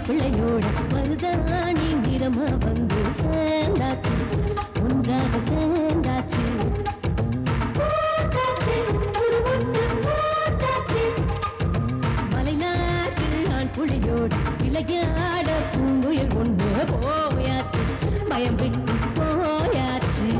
மாப்பிள்ளையோட மருதாணி நிறமா வந்து சேர்ந்தாச்சு, ஒன்றாக சேர்ந்தாச்சு. மலைநாட்டு ஆண் புலியோட விளையாட பூங்குயில் ஒன்று போயாச்சு, பயம் விட்டு போயாச்சு.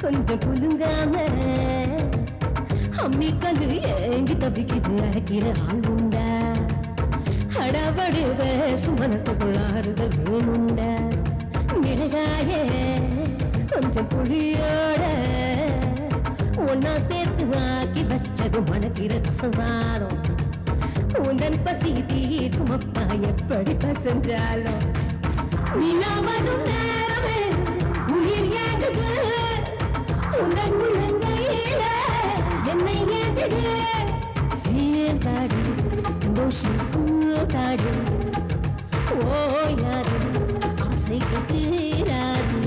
கொஞ்சம் குலுங்காம அம்மி கண்டு ஏங்கி தவிக்குது அழைக்கிற ஆள் உண்டா, அடபடுவ சுமனசுக்குள்ளாறுதல் வேணுண்டா. மிளகாய கொஞ்சம் புளியோட ஒன்னா சேர்த்து ஆக்கி வச்சது மணக்கிற ரசவாரம், உந்தன் பசி தீர்க்கும் அப்பா எப்படி பசஞ்சாலும். நிலா வரும் நேரமே உயிர் ஏங்குது, உந்தன் முழங்கையில என்னை ஏந்துடு. சேர்ந்தாடு சந்தோஷம் பூத்தாடு, ஓயாது ஆசைகள் தீராது.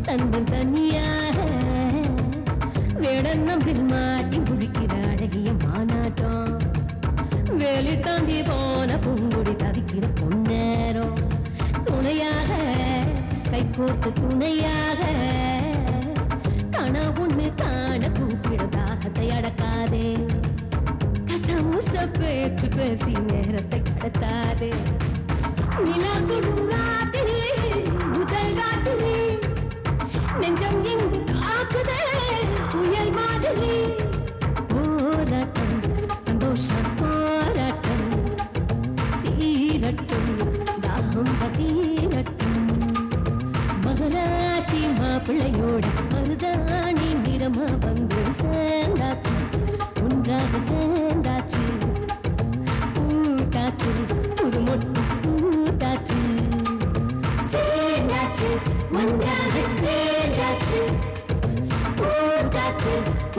தந்தம் தனியாக வேடநம்பில் மாட்டி குடிக்கிற அழகிய மாநாட்டம், வேலி தாண்டி போன பூங்குடி தவிக்கிற பொன்னேரம். துணையாக கைகோர்த்து துணையாக கனா ஒண்ணு காண கூப்பிட தாகத்தை அடக்காதே, கசமுச பேச்சு பேசி நேரத்தை கடத்தாதே. நிலா சுடும் ராத்திரி முதல் ராத்திரி நெஞ்சம் எங்கு தாக்குதே புயல் மாதிரி. போராட்டம் சந்தோஷம் போராட்டம் தீரட்டும், தாகம் தீரட்டும். மகராசி மாப்பிள்ளையோட மருதாணி நிறமா வந்து சேர்ந்தாச்சு, ஒன்றாக சேர்ந்தாச்சு. பூத்தாச்சு புது மொட்டு பூத்தாச்சு, சேர்ந்தாச்சு ஒன்றாக சேர்ந்தாச்சு. பூத்தாச்சு